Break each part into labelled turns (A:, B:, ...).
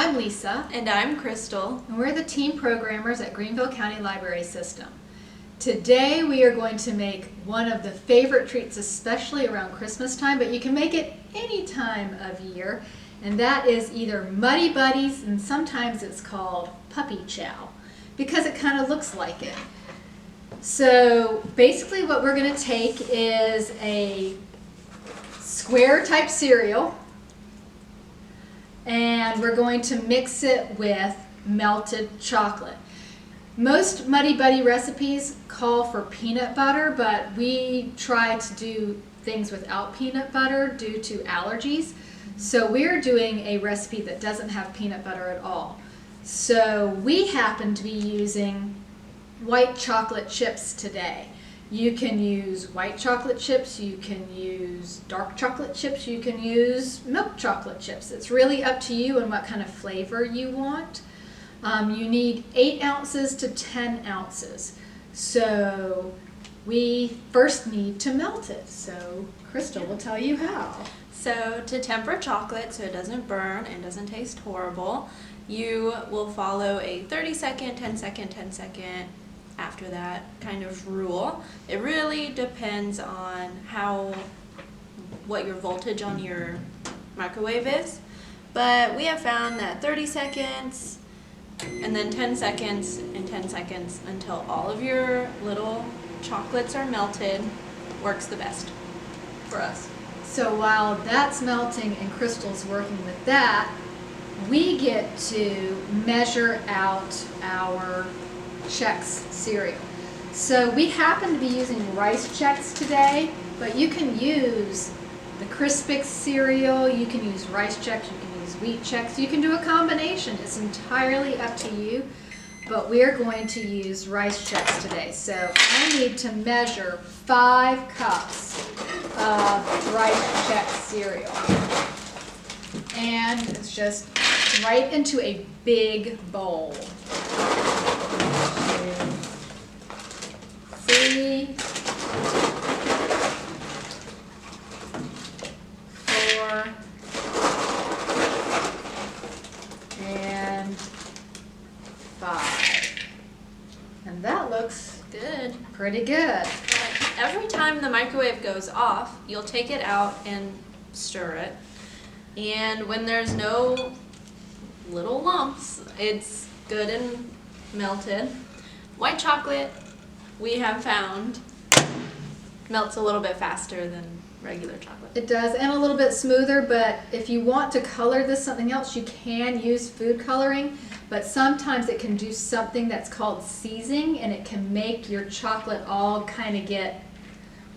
A: I'm Lisa.
B: And I'm Crystal.
A: And we're the team programmers at Greenville County Library System. Today we are going to make one of the favorite treats, especially around Christmas time, but you can make it any time of year, and that is either Muddy Buddies, and sometimes it's called Puppy Chow, because it kind of looks like it. So basically what we're going to take is a square type cereal, and we're going to mix it with melted chocolate. Most Muddy Buddy recipes call for peanut butter, but we try to do things without peanut butter due to allergies. So we're doing a recipe that doesn't have peanut butter at all. So we happen to be using white chocolate chips today. You can use white chocolate chips, you can use dark chocolate chips, you can use milk chocolate chips. It's really up to you and what kind of flavor you want. You need 8 ounces to 10 ounces. So we first need to melt it. So Crystal will tell you how.
B: So to temper chocolate so it doesn't burn and doesn't taste horrible, you will follow a 30-second, 10-second, 10-second after that kind of rule. It really depends on what your voltage on your microwave is, but we have found that 30 seconds and then 10 seconds and 10 seconds until all of your little chocolates are melted works the best for us.
A: So while that's melting and Crystal's working with that, we get to measure out our Chex cereal. So we happen to be using Rice Chex today, but you can use the Crispix cereal, you can use Rice Chex, you can use Wheat Chex, you can do a combination. It's entirely up to you, but we're going to use Rice Chex today. So I need to measure 5 cups of Rice Chex cereal. And it's just right into a big bowl. 3, 4, and 5. And that looks
B: Good.
A: pretty good.
B: Every time the microwave goes off, you'll take it out and stir it. And when there's no little lumps, it's good and melted. White chocolate, we have found, melts a little bit faster than regular chocolate.
A: It does, and a little bit smoother, but if you want to color this something else, you can use food coloring, but sometimes it can do something that's called seizing, and it can make your chocolate all kind of get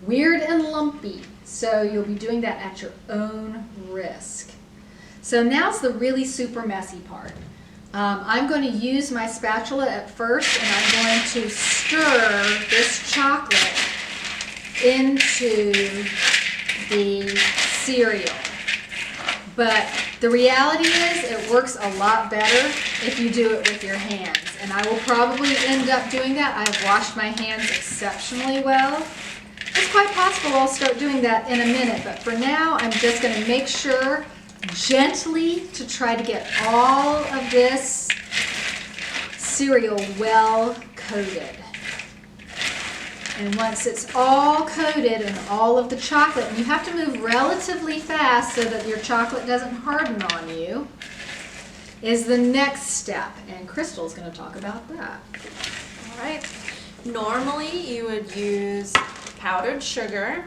A: weird and lumpy. So you'll be doing that at your own risk. So now's the really super messy part. I'm going to use my spatula at first, and I'm going to stir this chocolate into the cereal. But the reality is it works a lot better if you do it with your hands. And I will probably end up doing that. I've washed my hands exceptionally well. It's quite possible I'll start doing that in a minute, but for now I'm just going to make sure gently to try to get all of this cereal well coated. And once it's all coated and all of the chocolate, and you have to move relatively fast so that your chocolate doesn't harden on you, is the next step. And Crystal's going to talk about that.
B: All right. Normally you would use powdered sugar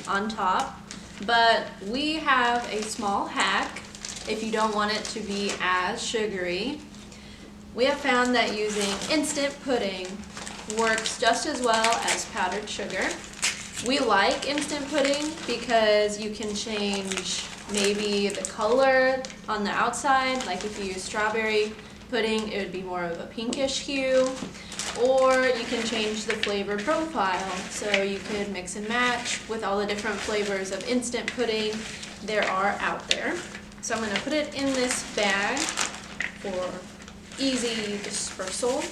B: on top, but we have a small hack if you don't want it to be as sugary. We have found that using instant pudding works just as well as powdered sugar. We like instant pudding because you can change maybe the color on the outside, like if you use strawberry pudding it would be more of a pinkish hue, or you can change the flavor profile, so you could mix and match with all the different flavors of instant pudding there are out there. So I'm going to put it in this bag for easy dispersal.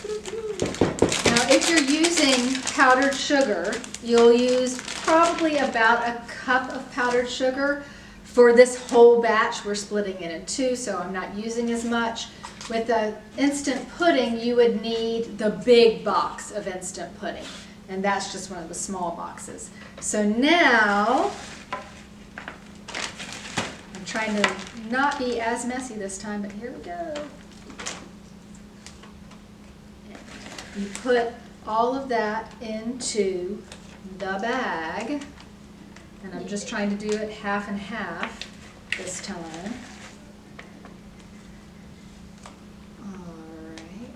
A: Now if you're using powdered sugar, you'll use probably about a cup of powdered sugar For this whole batch, we're splitting it in two, so I'm not using as much. With the instant pudding, you would need the big box of instant pudding, and that's just one of the small boxes. So now, I'm trying to not be as messy this time, but here we go. You put all of that into the bag, and I'm just trying to do it half and half this time. All right,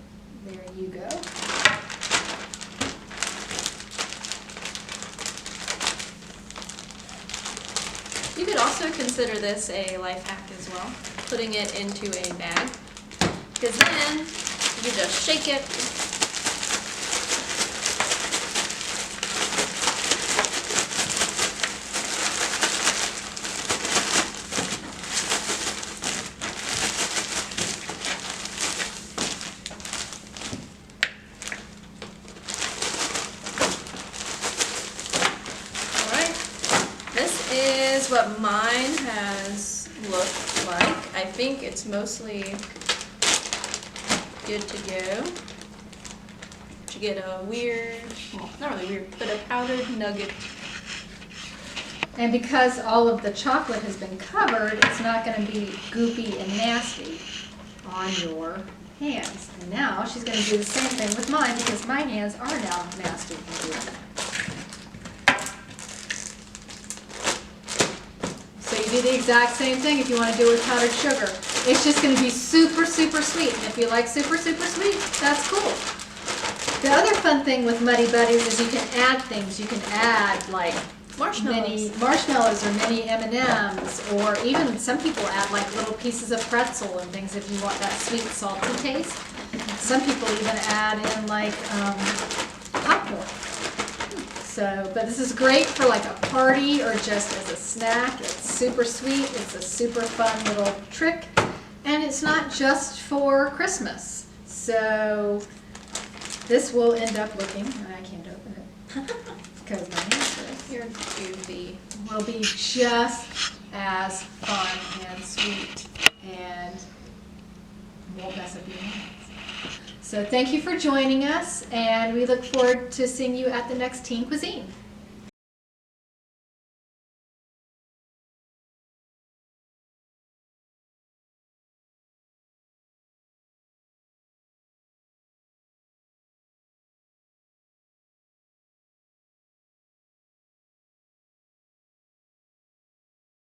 A: there you go.
B: You could also consider this a life hack as well, putting it into a bag, because then you just shake it. This is what mine has looked like. I think it's mostly good to go. To get a weird, well, not really weird, but a powdered nugget.
A: And because all of the chocolate has been covered, it's not going to be goopy and nasty on your hands. And now she's going to do the same thing with mine because my hands are now nasty and goopy. So you do the exact same thing if you want to do it with powdered sugar. It's just going to be super, super sweet. And if you like super, super sweet, that's cool. The other fun thing with Muddy Buddies is you can add things. You can add like mini marshmallows or mini M&Ms, or even some people add like little pieces of pretzel and things if you want that sweet, salty taste. Some people even add in like popcorn. So, but this is great for like a party or just as a snack. It's super sweet. It's a super fun little trick. And it's not just for Christmas. So this will end up looking, I can't open it because my hands are,
B: You're goofy.
A: will be just as fun and sweet and won't mess up your hands. So thank you for joining us, and we look forward to seeing you at the next Teen Cuisine.